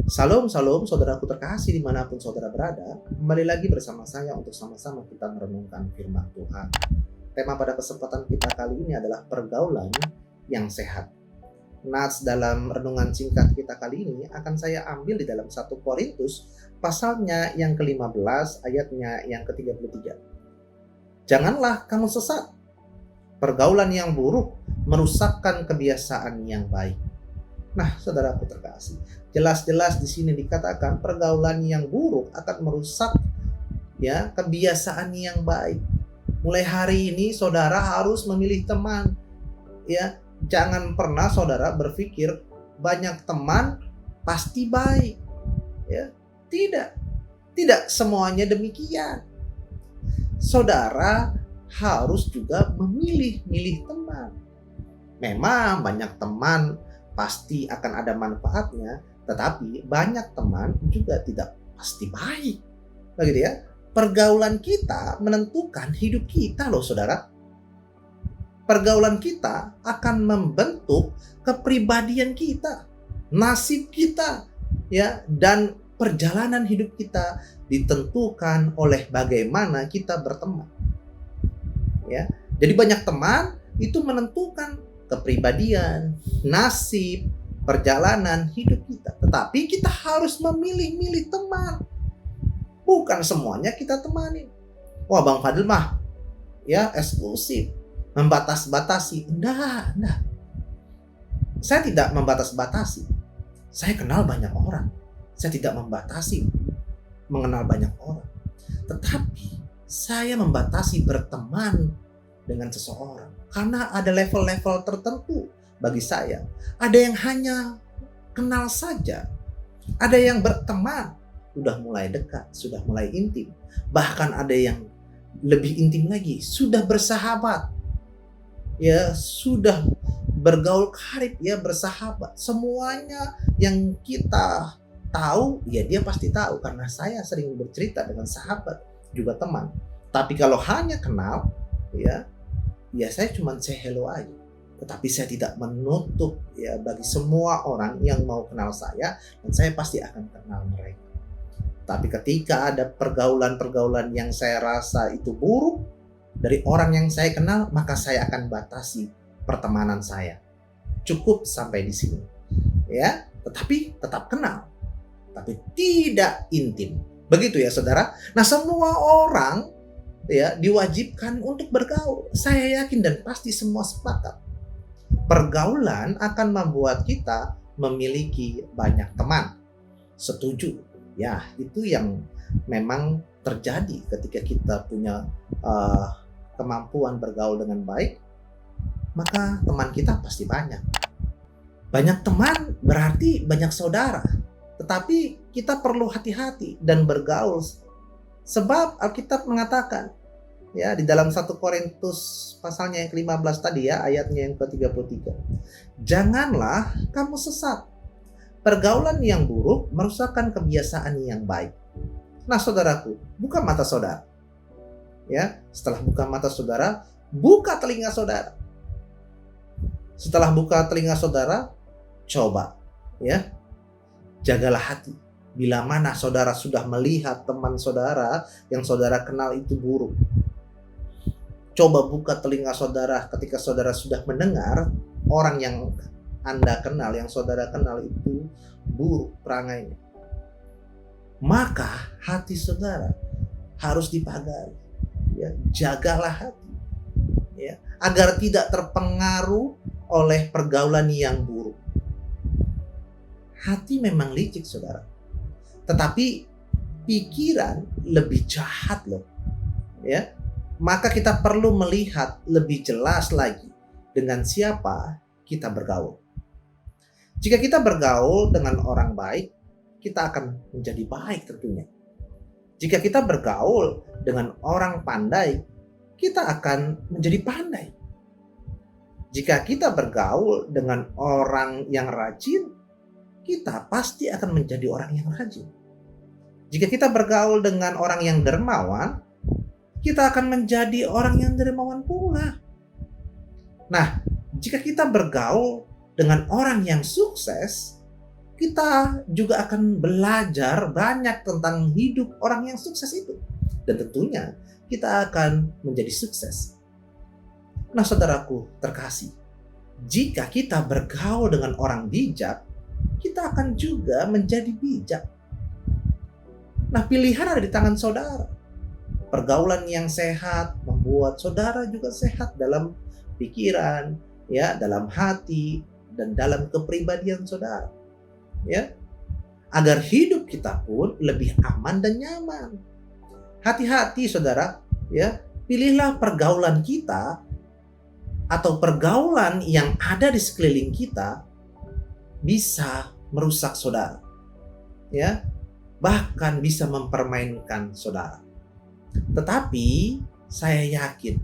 Salam, salam saudaraku terkasih dimanapun saudara berada. Kembali lagi bersama saya untuk sama-sama kita merenungkan firman Tuhan. Tema pada kesempatan kita kali ini adalah pergaulan yang sehat. Nats dalam renungan singkat kita kali ini akan saya ambil di dalam 1 Korintus pasalnya yang ke-15 ayatnya yang ke-33. Janganlah kamu sesat. Pergaulan yang buruk merusakkan kebiasaan yang baik. Nah, saudaraku terkasih, jelas-jelas di sini dikatakan pergaulan yang buruk akan merusak kebiasaan yang baik. Mulai hari ini saudara harus memilih teman. Jangan pernah saudara berpikir banyak teman pasti baik. Tidak semuanya demikian. Saudara harus juga memilih teman. Memang banyak teman pasti akan ada manfaatnya, tetapi banyak teman juga tidak pasti baik. Begitu ya. Pergaulan kita menentukan hidup kita loh saudara. Pergaulan kita akan membentuk kepribadian kita, nasib kita, dan perjalanan hidup kita ditentukan oleh bagaimana kita berteman. Jadi banyak teman itu menentukan kepribadian, nasib, perjalanan hidup kita. Tetapi kita harus memilih teman. Bukan semuanya kita temani. Wah, Bang Fadil mah eksklusif, membatas-batasi. Enggak. Saya tidak membatas-batasi. Saya kenal banyak orang. Saya tidak membatasi mengenal banyak orang. Tetapi saya membatasi berteman dengan seseorang. Karena ada level-level tertentu bagi saya. Ada yang hanya kenal saja. Ada yang berteman, sudah mulai dekat, sudah mulai intim. Bahkan ada yang lebih intim lagi, sudah bersahabat. Sudah bergaul karib, bersahabat. Semuanya yang kita tahu, dia pasti tahu. Karena saya sering bercerita dengan sahabat, juga teman. Tapi kalau hanya kenal, saya cuma say hello aja. Tetapi saya tidak menutup bagi semua orang yang mau kenal saya, dan saya pasti akan kenal mereka. Tapi ketika ada pergaulan-pergaulan yang saya rasa itu buruk dari orang yang saya kenal, maka saya akan batasi pertemanan saya. Cukup sampai di sini. Tetapi tetap kenal. Tapi tidak intim. Begitu ya saudara. Nah, semua orang diwajibkan untuk bergaul. Saya yakin dan pasti semua sepakat. Pergaulan akan membuat kita memiliki banyak teman. Setuju. Itu yang memang terjadi ketika kita punya kemampuan bergaul dengan baik, maka teman kita pasti banyak. Banyak teman berarti banyak saudara. Tetapi kita perlu hati-hati dan bergaul. Sebab Alkitab mengatakan di dalam 1 Korintus pasalnya yang ke-15 tadi ayatnya yang ke-33. Janganlah kamu sesat. Pergaulan yang buruk merusakkan kebiasaan yang baik. Nah, saudaraku, buka mata saudara. Setelah buka mata saudara, buka telinga saudara. Setelah buka telinga saudara, coba jagalah hati. Bila mana saudara sudah melihat teman saudara yang saudara kenal itu buruk. Coba buka telinga saudara ketika saudara sudah mendengar orang yang Anda kenal, yang saudara kenal itu buruk perangainya. Maka hati saudara harus dipagari. Jagalah hati. Agar tidak terpengaruh oleh pergaulan yang buruk. Hati memang licik saudara. Tetapi pikiran lebih jahat loh. Maka kita perlu melihat lebih jelas lagi dengan siapa kita bergaul. Jika kita bergaul dengan orang baik, kita akan menjadi baik tentunya. Jika kita bergaul dengan orang pandai, kita akan menjadi pandai. Jika kita bergaul dengan orang yang rajin, kita pasti akan menjadi orang yang rajin. Jika kita bergaul dengan orang yang dermawan, kita akan menjadi orang yang dermawan pula. Nah, jika kita bergaul dengan orang yang sukses, kita juga akan belajar banyak tentang hidup orang yang sukses itu. Dan tentunya kita akan menjadi sukses. Nah, saudaraku terkasih, jika kita bergaul dengan orang bijak, kita akan juga menjadi bijak. Nah, pilihan ada di tangan saudara. Pergaulan yang sehat membuat saudara juga sehat dalam pikiran, ya, dalam hati, dan dalam kepribadian saudara. Ya, agar hidup kita pun lebih aman dan nyaman. Hati-hati saudara, ya, pilihlah pergaulan kita atau pergaulan yang ada di sekeliling kita bisa merusak saudara, ya, bahkan bisa mempermainkan saudara. Tetapi saya yakin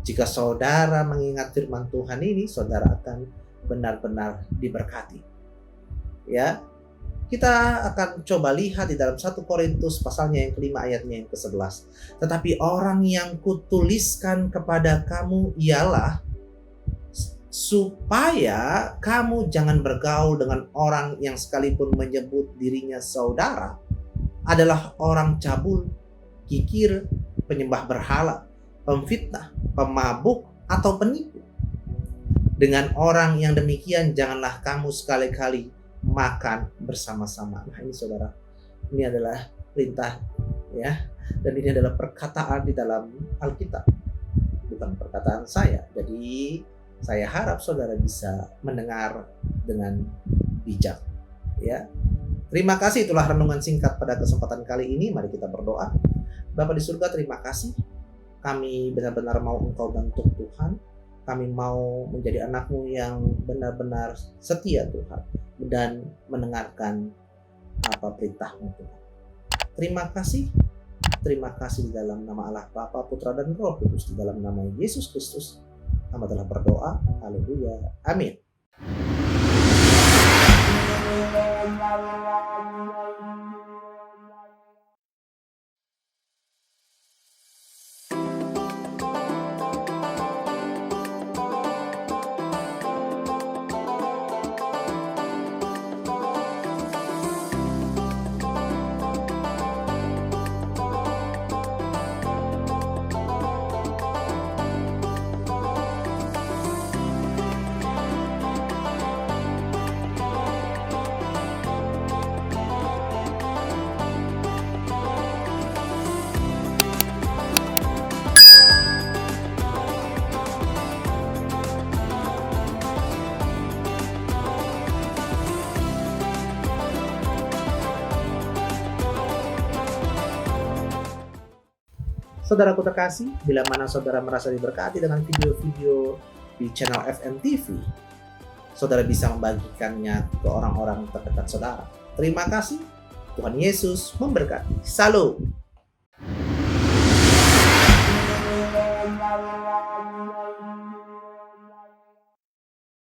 jika saudara mengingat firman Tuhan ini, saudara akan benar-benar diberkati. Ya, kita akan coba lihat di dalam 1 Korintus pasalnya yang kelima ayatnya yang ke-11. Tetapi orang yang kutuliskan kepada kamu ialah supaya kamu jangan bergaul dengan orang yang sekalipun menyebut dirinya saudara adalah orang cabul, kikir, penyembah berhala, pemfitnah, pemabuk, atau penipu. Dengan orang yang demikian janganlah kamu sekali-kali makan bersama-sama. Nah, ini saudara, ini adalah perintah, ya, dan ini adalah perkataan di dalam Alkitab, bukan perkataan saya. Jadi saya harap saudara bisa mendengar dengan bijak, ya. Terima kasih, itulah renungan singkat pada kesempatan kali ini. Mari kita berdoa. Bapa di surga, terima kasih. Kami benar-benar mau Engkau bentuk Tuhan. Kami mau menjadi anak-Mu yang benar-benar setia Tuhan, dan mendengarkan apa perintah-Mu Tuhan. Terima kasih di dalam nama Allah Bapa, Putra, dan Roh Kudus, di dalam nama Yesus Kristus. Kami telah berdoa. Haleluya. Amin. Saudaraku terkasih, bila mana saudara merasa diberkati dengan video-video di channel FMTV, saudara bisa membagikannya ke orang-orang terdekat saudara. Terima kasih. Tuhan Yesus memberkati. Salam.